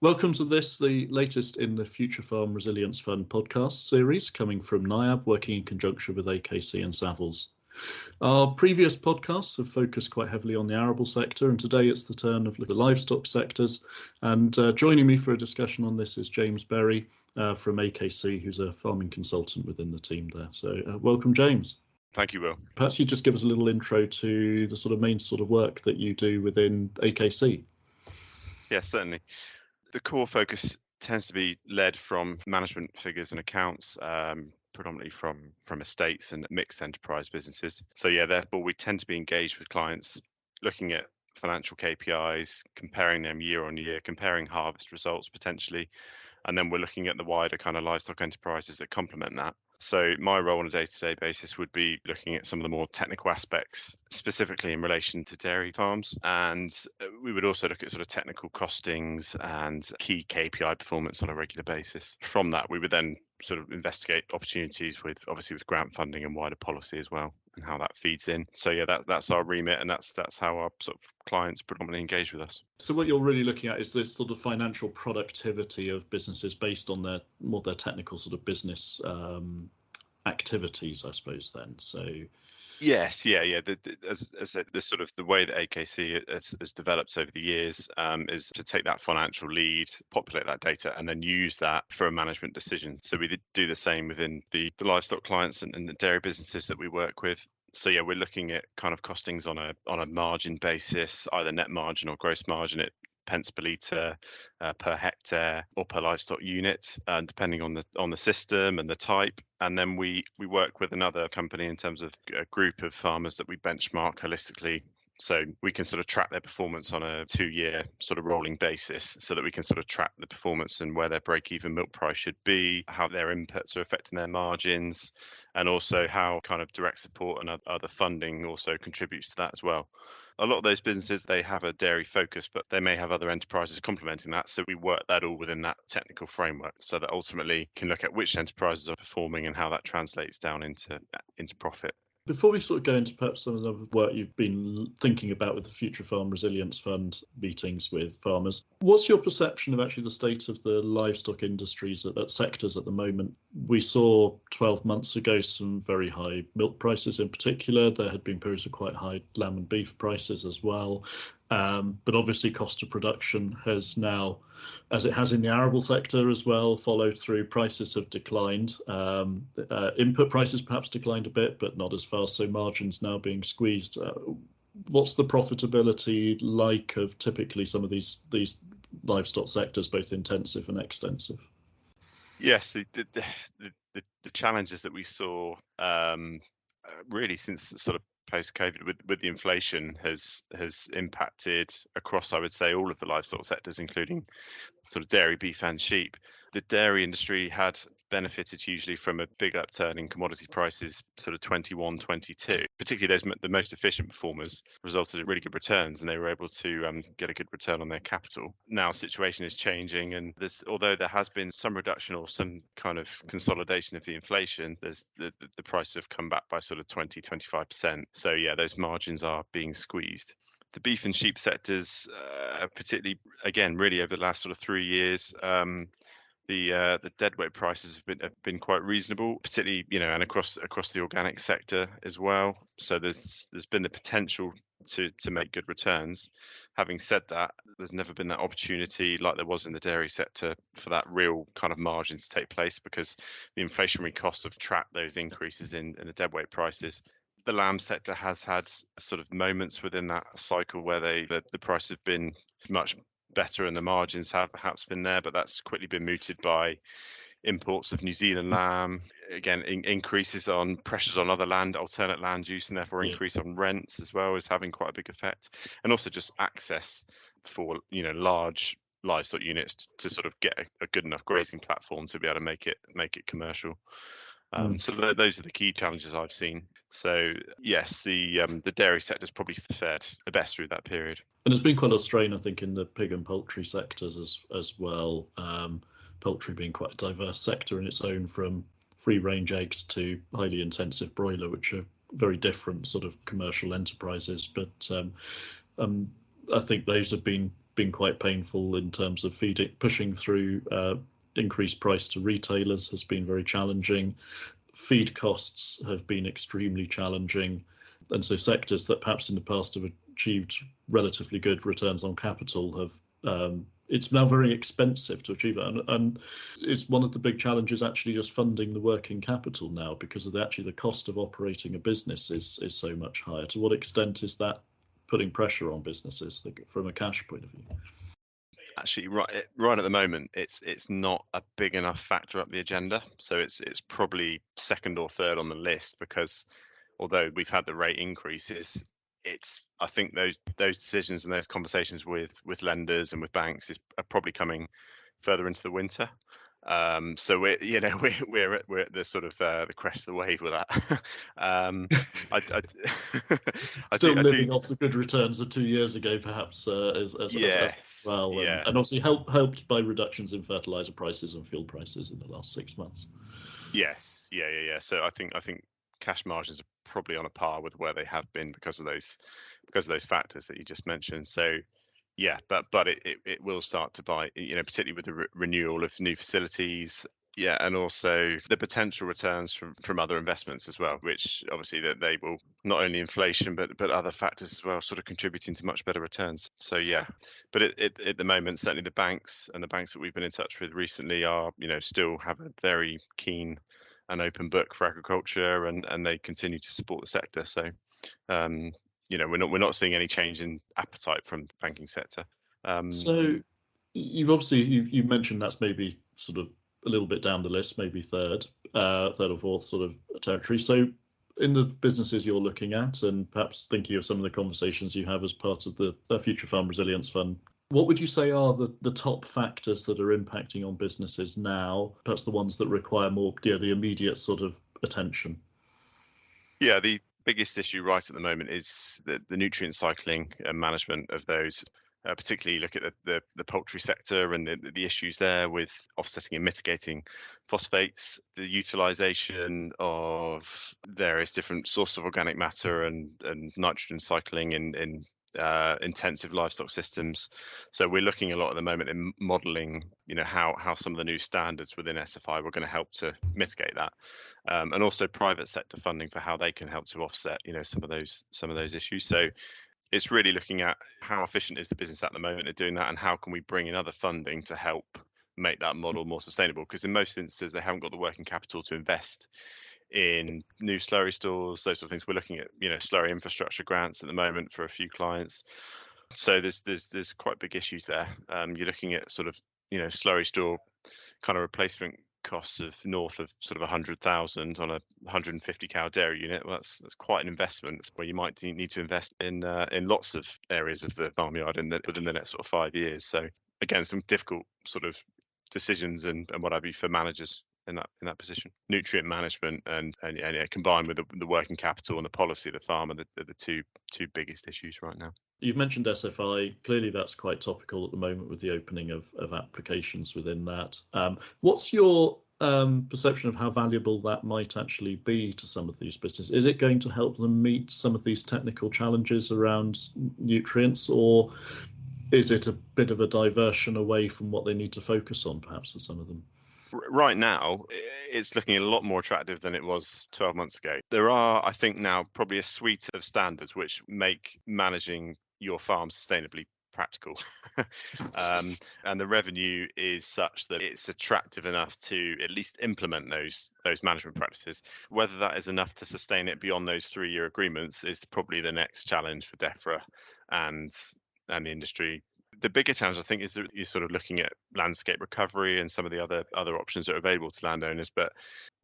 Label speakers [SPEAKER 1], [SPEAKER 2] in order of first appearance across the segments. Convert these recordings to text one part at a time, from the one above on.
[SPEAKER 1] Welcome to the latest in the Future Farm Resilience Fund podcast series, coming from NIAB, working in conjunction with AKC and Savills. Our previous podcasts have focused quite heavily on the arable sector, and today it's the turn of the livestock sectors. And joining me for a discussion on this is James Berry from AKC, who's a farming consultant within the team there. So welcome, James.
[SPEAKER 2] Thank you, Will.
[SPEAKER 1] Perhaps you just give us a little intro to the sort of main sort of work that you do within AKC.
[SPEAKER 2] Yes, certainly. The core focus tends to be led from management figures and accounts, predominantly from estates and mixed enterprise businesses. So therefore we tend to be engaged with clients looking at financial KPIs, comparing them year on year, comparing harvest results potentially, and then we're looking at the wider kind of livestock enterprises that complement that. So my role on a day-to-day basis would be looking at some of the more technical aspects, specifically in relation to dairy farms. And we would also look at sort of technical costings and key KPI performance on a regular basis. From that, we would then sort of investigate opportunities with grant funding and wider policy as well, and how that feeds in. So that's our remit, and that's how our sort of clients predominantly engage with us.
[SPEAKER 1] So what you're really looking at is this sort of financial productivity of businesses based on their technical sort of business activities, I suppose. Then, so
[SPEAKER 2] yes, as I said, the way that AKC has developed over the years is to take that financial lead, populate that data, and then use that for a management decision. So we do the same within the livestock clients and the dairy businesses that we work with. So we're looking at kind of costings on a margin basis, either net margin or gross margin at pence per litre, per hectare, or per livestock unit, depending on the system and the type. And then we work with another company in terms of a group of farmers that we benchmark holistically. So we can sort of track their performance on a 2-year sort of rolling basis, so that we can sort of track the performance and where their break-even milk price should be, how their inputs are affecting their margins, and also how kind of direct support and other funding also contributes to that as well. A lot of those businesses, they have a dairy focus, but they may have other enterprises complementing that. So we work that all within that technical framework, so that ultimately can look at which enterprises are performing and how that translates down into profit.
[SPEAKER 1] Before we sort of go into perhaps some of the work you've been thinking about with the Future Farm Resilience Fund meetings with farmers, what's your perception of actually the state of the livestock industries at sectors at the moment? We saw 12 months ago some very high milk prices in particular. There had been periods of quite high lamb and beef prices as well. But obviously cost of production has now, as it has in the arable sector as well, followed through. Prices have declined. Input prices perhaps declined a bit, but not as fast. So margins now being squeezed. What's the profitability like of typically some of these livestock sectors, both intensive and extensive?
[SPEAKER 2] Yes, the challenges that we saw really since sort of post-COVID with the inflation has impacted across, I would say, all of the livestock sectors, including sort of dairy, beef and sheep. The dairy industry had benefited hugely from a big upturn in commodity prices, sort of 21, 22. Particularly the most efficient performers resulted in really good returns, and they were able to get a good return on their capital. Now, the situation is changing, and although there has been some reduction or some kind of consolidation of the inflation, the prices have come back by sort of 20, 25%. So those margins are being squeezed. The beef and sheep sectors, particularly, again, really over the last sort of 3 years, the deadweight prices have been quite reasonable, particularly and across the organic sector as well. So there's been the potential to make good returns. Having said that, there's never been that opportunity like there was in the dairy sector for that real kind of margin to take place, because the inflationary costs have trapped those increases in the deadweight prices. The lamb sector has had sort of moments within that cycle where the price have been much better and the margins have perhaps been there, but that's quickly been mooted by imports of New Zealand lamb, again increases on pressures on other alternate land use, and therefore increase on rents as well, is having quite a big effect. And also just access for large livestock units to sort of get a good enough grazing platform to be able to make it commercial. So those are the key challenges I've seen. So yes, the dairy sector's probably fared the best through that period.
[SPEAKER 1] And there's been quite a strain, I think, in the pig and poultry sectors as well. Poultry being quite a diverse sector in its own, from free-range eggs to highly intensive broiler, which are very different sort of commercial enterprises. But I think those have been been quite painful in terms of pushing through increased price to retailers has been very challenging. Feed costs have been extremely challenging. And so sectors that perhaps in the past have achieved relatively good returns on capital have it's now very expensive to achieve that. And it's one of the big challenges actually just funding the working capital now, because of the cost of operating a business is so much higher. To what extent is that putting pressure on businesses from a cash point of view?
[SPEAKER 2] Actually, right at the moment, it's not a big enough factor up the agenda. So it's probably second or third on the list, because although we've had the rate increases, I think those decisions and those conversations with lenders and with banks are probably coming further into the winter. So we're at the sort of the crest of the wave with that.
[SPEAKER 1] Still living off the good returns of 2 years ago, perhaps, as well,
[SPEAKER 2] yeah.
[SPEAKER 1] and obviously helped by reductions in fertilizer prices and fuel prices in the last 6 months.
[SPEAKER 2] Yes, yeah. So I think cash margins are probably on a par with where they have been because of those factors that you just mentioned. So yeah, but it will start to bite, particularly with the renewal of new facilities. Yeah, and also the potential returns from other investments as well, which obviously that they will not only inflation but other factors as well, sort of contributing to much better returns. So yeah, but at the moment, certainly the banks that we've been in touch with recently are, still have a very keen and open book for agriculture, and they continue to support the sector. So we're not seeing any change in appetite from the banking sector.
[SPEAKER 1] So you mentioned that's maybe sort of a little bit down the list, maybe third or fourth sort of territory. So in the businesses you're looking at, and perhaps thinking of some of the conversations you have as part of the Future Farm Resilience Fund, what would you say are the top factors that are impacting on businesses now, perhaps the ones that require more, the immediate sort of attention?
[SPEAKER 2] Yeah, the biggest issue right at the moment is the nutrient cycling and management of those. Particularly look at the poultry sector and the issues there with offsetting and mitigating phosphates, the utilisation of various different sources of organic matter and nitrogen cycling in intensive livestock systems. So we're looking a lot at the moment in modelling, how some of the new standards within SFI were going to help to mitigate that, and also private sector funding for how they can help to offset, some of those issues. So it's really looking at how efficient is the business at the moment at doing that, and how can we bring in other funding to help make that model more sustainable, because in most instances they haven't got the working capital to invest in new slurry stores, those sort of things. We're looking at slurry infrastructure grants at the moment for a few clients. So there's quite big issues there. You're looking at sort of slurry store kind of replacement costs of north of sort of 100,000 on a 150 cow dairy unit. Well, that's quite an investment, where you might need to invest in lots of areas of the farmyard within the next sort of 5 years. So again, some difficult sort of decisions and what have you for managers in that position. Nutrient management and combined with the working capital and the policy of the farmer are the two biggest issues right now.
[SPEAKER 1] You've mentioned SFI. Clearly, that's quite topical at the moment with the opening of applications within that. What's your perception of how valuable that might actually be to some of these businesses? Is it going to help them meet some of these technical challenges around nutrients, or is it a bit of a diversion away from what they need to focus on, perhaps, for some of them?
[SPEAKER 2] Right now, it's looking a lot more attractive than it was 12 months ago. There are, I think, now probably a suite of standards which make managing your farm sustainably practical. And the revenue is such that it's attractive enough to at least implement those management practices. Whether that is enough to sustain it beyond those 3-year agreements is probably the next challenge for DEFRA and the industry. The bigger challenge, I think, is that you're sort of looking at landscape recovery and some of the other options that are available to landowners, but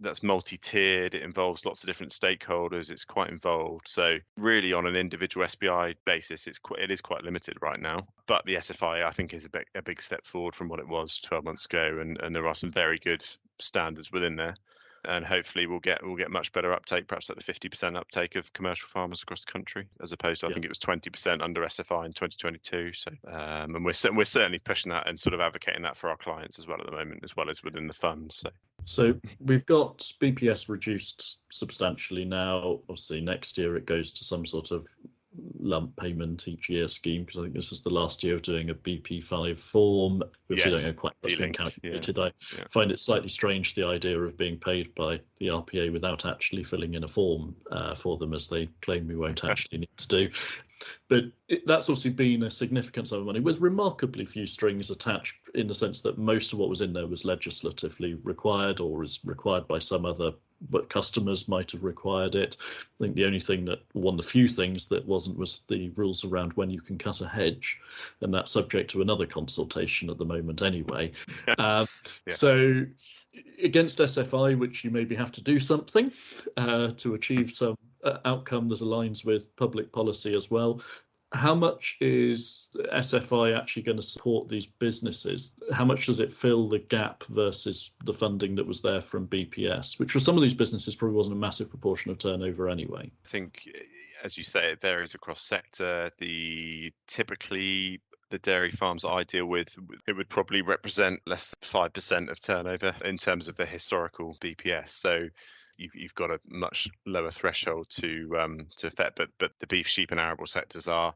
[SPEAKER 2] that's multi-tiered. It involves lots of different stakeholders. It's quite involved. So really, on an individual SBI basis, it is quite limited right now. But the SFI, I think, is a big step forward from what it was 12 months ago, and there are some very good standards within there. And hopefully we'll get much better uptake, perhaps like the 50% uptake of commercial farmers across the country, as opposed to I think it was 20% under SFI in 2022. So and we're certainly pushing that and sort of advocating that for our clients as well at the moment, as well as within the fund.
[SPEAKER 1] So we've got BPS reduced substantially now. Obviously next year it goes to some sort of lump payment each year scheme, because I think this is the last year of doing a BP5 form, which I don't know quite what's been calculated. I find it slightly strange, the idea of being paid by the RPA without actually filling in a form for them, as they claim we won't actually need to do. But that's obviously been a significant sum of money with remarkably few strings attached, in the sense that most of what was in there was legislatively required or is required by some other, but customers might have required it. I think the only thing that, one of the few things that wasn't, was the rules around when you can cut a hedge, and that's subject to another consultation at the moment anyway. So against SFI, which you maybe have to do something to achieve some outcome that aligns with public policy as well. How much is SFI actually going to support these businesses? How much does it fill the gap versus the funding that was there from BPS, which for some of these businesses probably wasn't a massive proportion of turnover anyway?
[SPEAKER 2] I think, as you say, it varies across sector. Typically the dairy farms I deal with, it would probably represent less than 5% of turnover in terms of the historical BPS. So you've got a much lower threshold to affect, but the beef, sheep and arable sectors are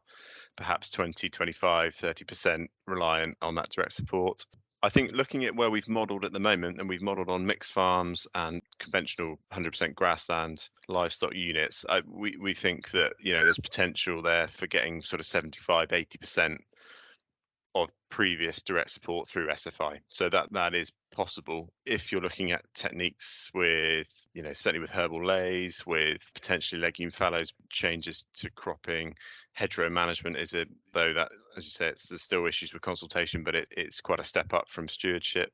[SPEAKER 2] perhaps 20, 25, 30% reliant on that direct support. I think looking at where we've modelled at the moment, and we've modelled on mixed farms and conventional 100% grassland livestock units, we think that there's potential there for getting sort of 75, 80% of previous direct support through SFI. So that is possible if you're looking at techniques with, certainly with herbal lays, with potentially legume fallows, changes to cropping, hedgerow management though that, as you say, there's still issues with consultation, but it's quite a step up from stewardship.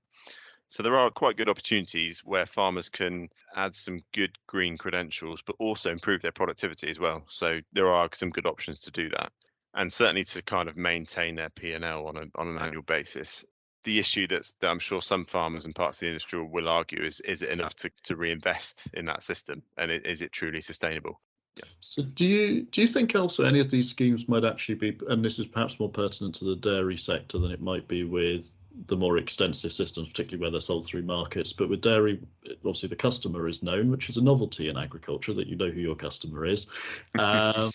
[SPEAKER 2] So there are quite good opportunities where farmers can add some good green credentials, but also improve their productivity as well. So there are some good options to do that. And certainly to kind of maintain their P&L on an annual basis. The issue that I'm sure some farmers and parts of the industry will argue is it enough to reinvest in that system, and is it truly sustainable?
[SPEAKER 1] Yeah. So do you think also any of these schemes might actually be, and this is perhaps more pertinent to the dairy sector than it might be with the more extensive systems, particularly where they're sold through markets, but with dairy, obviously the customer is known, which is a novelty in agriculture, that you know who your customer is, and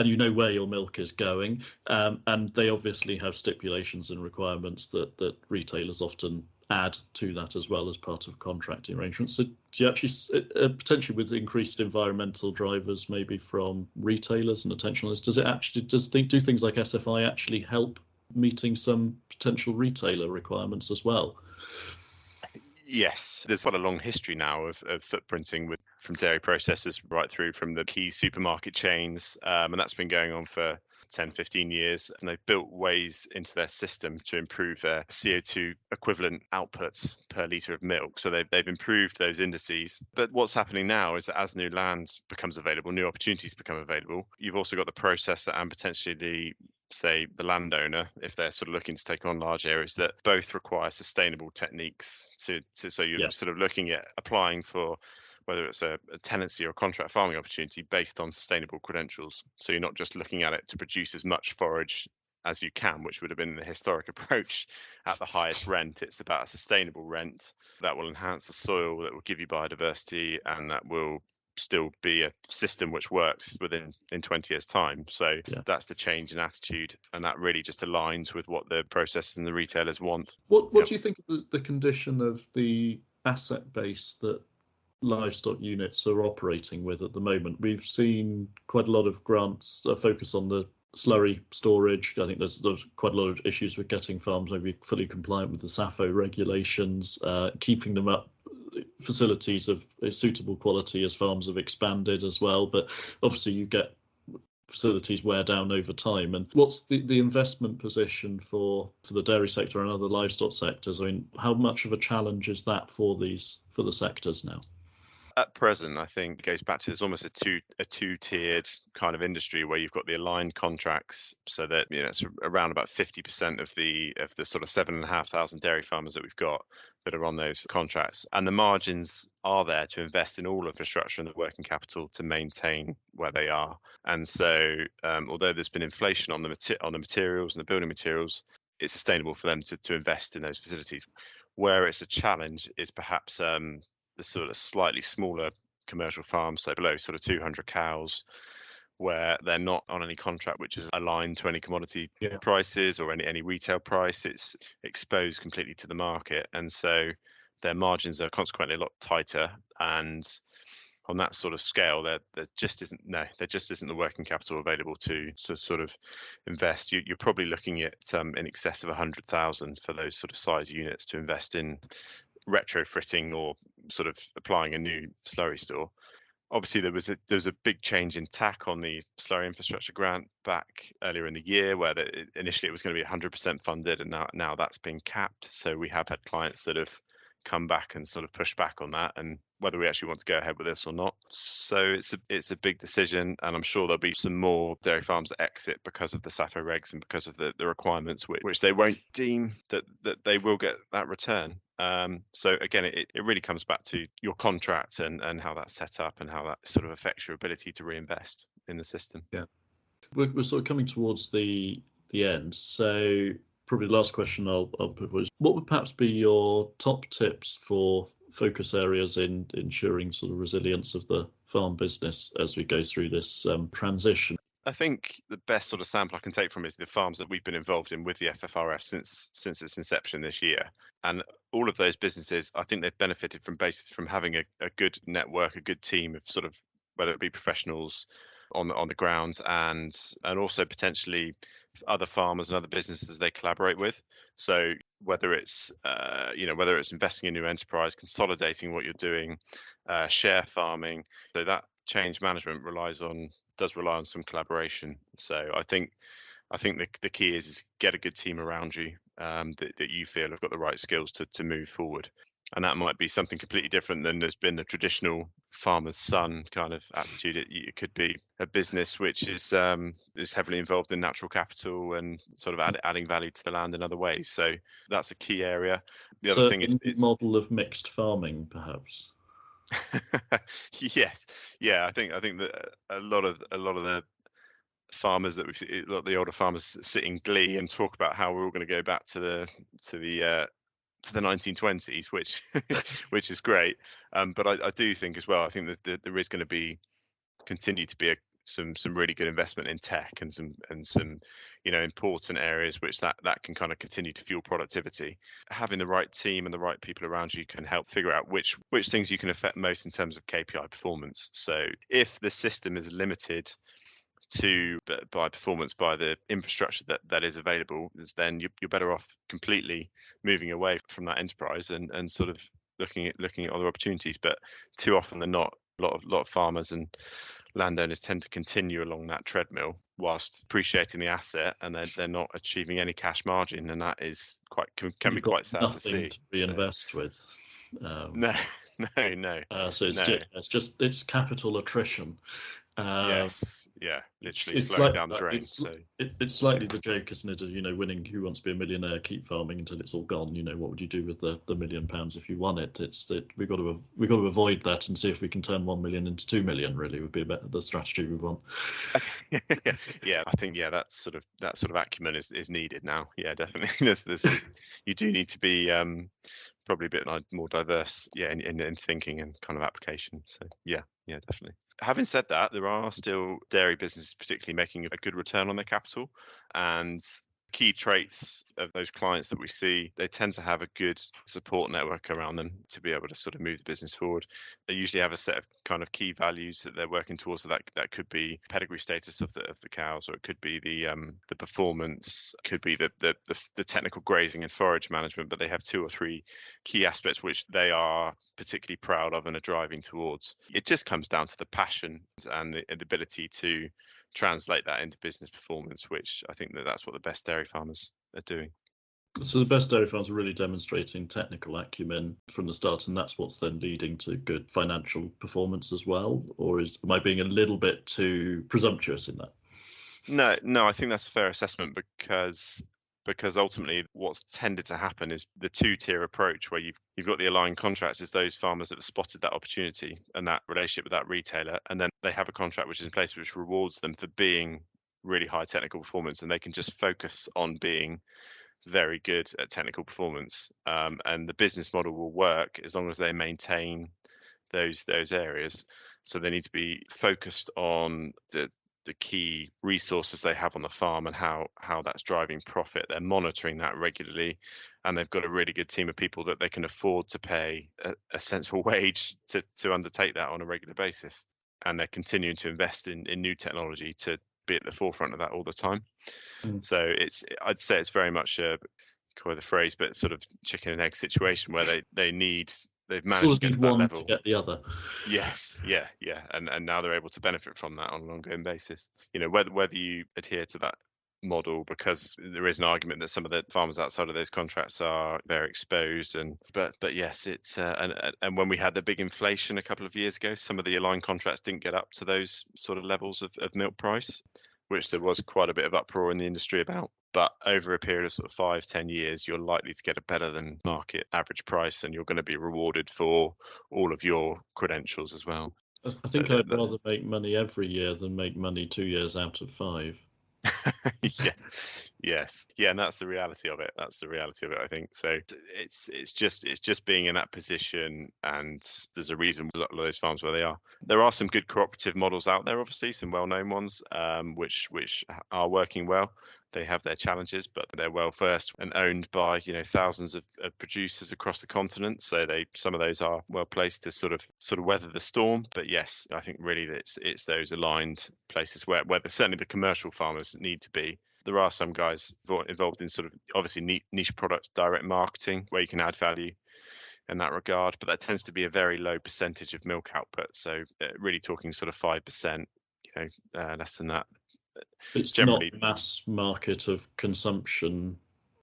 [SPEAKER 1] you know where your milk is going, and they obviously have stipulations and requirements that retailers often add to that as well as part of contracting arrangements. So do you actually, potentially with increased environmental drivers maybe from retailers and attention on this, do things like SFI actually help meeting some potential retailer requirements as well?
[SPEAKER 2] Yes, there's quite a long history now of footprinting from dairy processors right through from the key supermarket chains, and that's been going on for 10, 15 years, and they've built ways into their system to improve their CO2 equivalent outputs per litre of milk. So they've improved those indices. But what's happening now is that as new land becomes available, new opportunities become available, you've also got the processor and potentially say the landowner, if they're sort of looking to take on large areas, that both require sustainable techniques so you're sort of looking at applying for whether it's a tenancy or contract farming opportunity based on sustainable credentials. So you're not just looking at it to produce as much forage as you can, which would have been the historic approach at the highest rent. It's about a sustainable rent that will enhance the soil, that will give you biodiversity, and that will still be a system which works in 20 years time. So that's the change in attitude, and that really just aligns with what the processors and the retailers want.
[SPEAKER 1] What do you think of the condition of the asset base that livestock units are operating with at the moment? We've seen quite a lot of grants focus on the slurry storage. I think there's quite a lot of issues with getting farms maybe fully compliant with the SAFO regulations, keeping them up, facilities of a suitable quality as farms have expanded as well. But obviously you get facilities wear down over time. And what's the investment position for the dairy sector and other livestock sectors? I mean, how much of a challenge is that for the sectors now?
[SPEAKER 2] At present, I think it goes back to there's almost a two-tiered kind of industry where you've got the aligned contracts, so that it's around about 50% of the sort of 7,500 dairy farmers that we've got that are on those contracts, and the margins are there to invest in all infrastructure and the working capital to maintain where they are. And so, although there's been inflation on the materials and the building materials, it's sustainable for them to invest in those facilities. Where it's a challenge is perhaps the sort of slightly smaller commercial farms, so below sort of 200 cows, where they're not on any contract which is aligned to any commodity
[SPEAKER 1] Yeah.
[SPEAKER 2] prices or any retail price. It's exposed completely to the market, and so their margins are consequently a lot tighter. And on that sort of scale, there just isn't the working capital available to sort of invest. You're probably looking at in excess of 100,000 for those sort of size units to invest in retrofitting or sort of applying a new slurry store. Obviously, there was a big change in tack on the slurry infrastructure grant back earlier in the year, where initially it was going to be 100% funded, and now that's been capped. So we have had clients that have come back and sort of pushed back on that, and whether we actually want to go ahead with this or not. So it's a big decision, and I'm sure there'll be some more dairy farms that exit because of the SAFO regs and because of the requirements, which they won't deem that they will get that return. So again, it really comes back to your contract and how that's set up and how that sort of affects your ability to reinvest in the system.
[SPEAKER 1] Yeah, we're sort of coming towards the end. So probably the last question I'll put was, what would perhaps be your top tips for focus areas in ensuring sort of resilience of the farm business as we go through this transition?
[SPEAKER 2] I think the best sort of sample I can take from is the farms that we've been involved in with the FFRF since its inception this year. And all of those businesses, I think they've benefited from having a good network, a good team of sort of, whether it be professionals on the ground and also potentially other farmers and other businesses they collaborate with. So whether it's whether it's investing in new enterprise, consolidating what you're doing, share farming, so that change management does rely on some collaboration. So I think the key is get a good team around you that you feel have got the right skills to move forward. And that might be something completely different than there's been the traditional farmer's son kind of attitude. It could be a business which is heavily involved in natural capital and sort of adding value to the land in other ways. So that's a key area. The other thing is
[SPEAKER 1] model of mixed farming, perhaps.
[SPEAKER 2] Yes, yeah. I think that a lot of the farmers that we see, a lot of the older farmers sit in glee and talk about how we're all going to go back to the 1920s, which which is great. But I do think as well, I think that there is going to continue to be some really good investment in tech and some important areas which that can kind of continue to fuel productivity. Having the right team and the right people around you can help figure out which things you can affect most in terms of KPI performance. So if the system is limited by performance by the infrastructure that is available, then you're better off completely moving away from that enterprise and sort of looking at other opportunities. But too often than not, a lot of farmers and landowners tend to continue along that treadmill whilst appreciating the asset, and they're not achieving any cash margin, and that is can be quite sad to see.
[SPEAKER 1] Nothing to reinvest with.
[SPEAKER 2] No.
[SPEAKER 1] So it's capital attrition.
[SPEAKER 2] Yes, yeah, literally
[SPEAKER 1] it's
[SPEAKER 2] flowing
[SPEAKER 1] like
[SPEAKER 2] down the drain.
[SPEAKER 1] It's slightly the joke, isn't it? Winning Who Wants to Be a Millionaire, keep farming until it's all gone. What would you do with the £1 million if you won it? We've got to avoid that and see if we can turn 1 million into 2 million. Really, would be the strategy we want.
[SPEAKER 2] Yeah, I think that sort of acumen is needed now. Yeah, definitely. You do need to be probably a bit more diverse, in thinking and kind of application. So yeah, definitely. Having said that, there are still dairy businesses particularly making a good return on their capital, and key traits of those clients that we see, they tend to have a good support network around them to be able to sort of move the business forward. They usually have a set of kind of key values that they're working towards. So that could be pedigree status of the cows, or it could be the performance, could be the technical grazing and forage management. But they have 2 or 3 key aspects which they are particularly proud of and are driving towards. It just comes down to the passion and the ability to translate that into business performance, which I think that's what the best dairy farmers are doing.
[SPEAKER 1] So the best dairy farms are really demonstrating technical acumen from the start, and that's what's then leading to good financial performance as well? Or am I being a little bit too presumptuous in that?
[SPEAKER 2] No, I think that's a fair assessment, because ultimately what's tended to happen is the 2-tier approach, where you've got the aligned contracts as those farmers that have spotted that opportunity and that relationship with that retailer, and then they have a contract which is in place which rewards them for being really high technical performance, and they can just focus on being very good at technical performance, and the business model will work as long as they maintain those areas. So they need to be focused on the the key resources they have on the farm and how that's driving profit. They're monitoring that regularly, and they've got a really good team of people that they can afford to pay a sensible wage to undertake that on a regular basis. And they're continuing to invest in new technology to be at the forefront of that all the time. So I'd say it's very much quite the phrase, but sort of chicken and egg situation where they've managed to get to that
[SPEAKER 1] one
[SPEAKER 2] level
[SPEAKER 1] to get the other.
[SPEAKER 2] Yes, yeah, and now they're able to benefit from that on an ongoing basis. Whether you adhere to that model, because there is an argument that some of the farmers outside of those contracts are very exposed, but yes, it's and when we had the big inflation a couple of years ago, some of the aligned contracts didn't get up to those sort of levels of milk price, which there was quite a bit of uproar in the industry about. But over a period of sort of 5-10 years, you're likely to get a better than market average price, and you're going to be rewarded for all of your credentials as well.
[SPEAKER 1] I think I'd rather make money every year than make money 2 years out of 5.
[SPEAKER 2] Yes, yeah, and that's the reality of it. I think so. It's just being in that position, and there's a reason a lot of those farms where they are. There are some good cooperative models out there, obviously, some well-known ones, which are working well. They have their challenges, but they're well versed and owned by thousands of producers across the continent. So some of those are well placed to sort of weather the storm. But yes, I think really it's those aligned places where certainly the commercial farmers need to be. There are some guys involved in sort of obviously niche product direct marketing where you can add value in that regard, but that tends to be a very low percentage of milk output. So really talking sort of 5%, less than that.
[SPEAKER 1] It's generally not mass market of consumption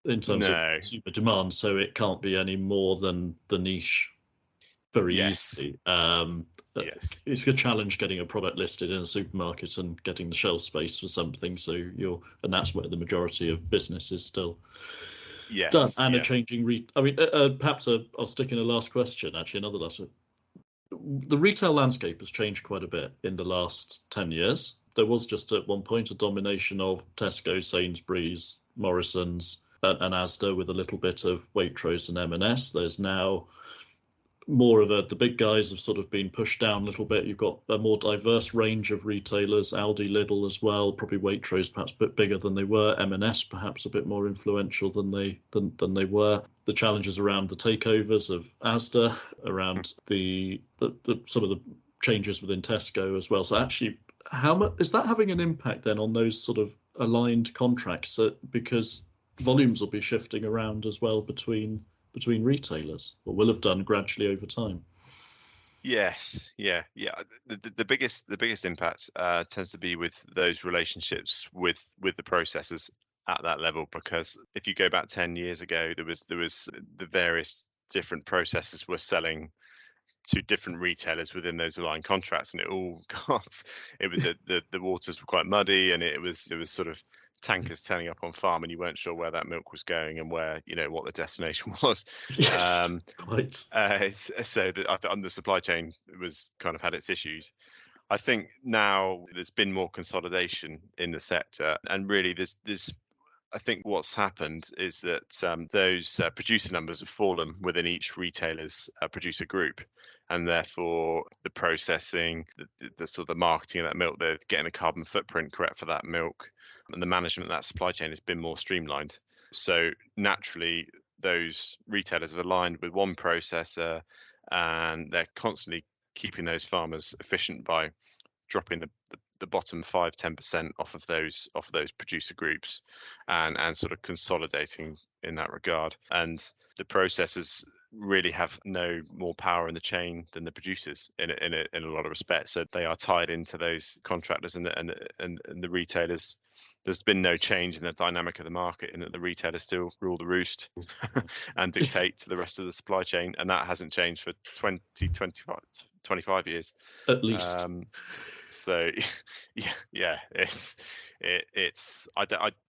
[SPEAKER 1] in terms of consumer demand, so it can't be any more than the niche very easily.
[SPEAKER 2] Yes.
[SPEAKER 1] It's a challenge getting a product listed in a supermarket and getting the shelf space for something. So and that's where the majority of business is still done. And a changing perhaps I'll stick in a last question. Actually, another last one. The retail landscape has changed quite a bit in the last 10 years. There was just at one point a domination of Tesco, Sainsbury's, Morrison's, and Asda, with a little bit of Waitrose and M&S. There's now more of the big guys have sort of been pushed down a little bit. You've got a more diverse range of retailers, Aldi, Lidl as well, probably Waitrose perhaps a bit bigger than they were, M&S perhaps a bit more influential than they were. The challenges around the takeovers of Asda, around the some of the changes within Tesco as well. So actually, how much is that having an impact then on those sort of aligned contracts? Because volumes will be shifting around as well between retailers, or will have done gradually over time.
[SPEAKER 2] Yes, yeah. The biggest impact tends to be with those relationships with the processors at that level, because if you go back 10 years ago, there was the various different processors were selling to different retailers within those aligned contracts, and it all the waters were quite muddy, and it was sort of tankers turning up on farm, and you weren't sure where that milk was going and where what the destination was.
[SPEAKER 1] Yes, right.
[SPEAKER 2] So the supply chain was kind of had its issues. I think now there's been more consolidation in the sector, and really there's I think what's happened is that those producer numbers have fallen within each retailer's producer group, and therefore the processing, the sort of the marketing of that milk, they're getting a carbon footprint correct for that milk, and the management of that supply chain has been more streamlined. So naturally, those retailers have aligned with one processor, and they're constantly keeping those farmers efficient by dropping the bottom 5-10% off of those producer groups, and sort of consolidating in that regard. And the processors really have no more power in the chain than the producers in a lot of respects. So they are tied into those contractors and the retailers. There's been no change in the dynamic of the market, in that the retailers still rule the roost and dictate to the rest of the supply chain, and that hasn't changed for 25 years
[SPEAKER 1] at least.
[SPEAKER 2] So yeah,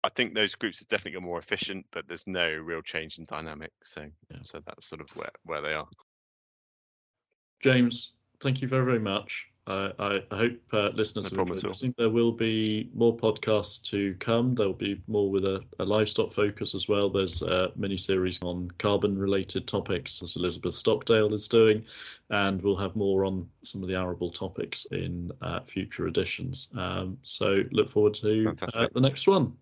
[SPEAKER 2] I think those groups have definitely got more efficient, but there's no real change in dynamic. So that's sort of where they are.
[SPEAKER 1] James, thank you very, very much. I hope listeners
[SPEAKER 2] No
[SPEAKER 1] have
[SPEAKER 2] problem
[SPEAKER 1] enjoyed
[SPEAKER 2] at all.
[SPEAKER 1] listening. There will be more podcasts to come. There'll be more with a livestock focus as well. There's a mini-series on carbon-related topics, as Elizabeth Stockdale is doing, and we'll have more on some of the arable topics in future editions. So look forward to
[SPEAKER 2] Fantastic.
[SPEAKER 1] the next one.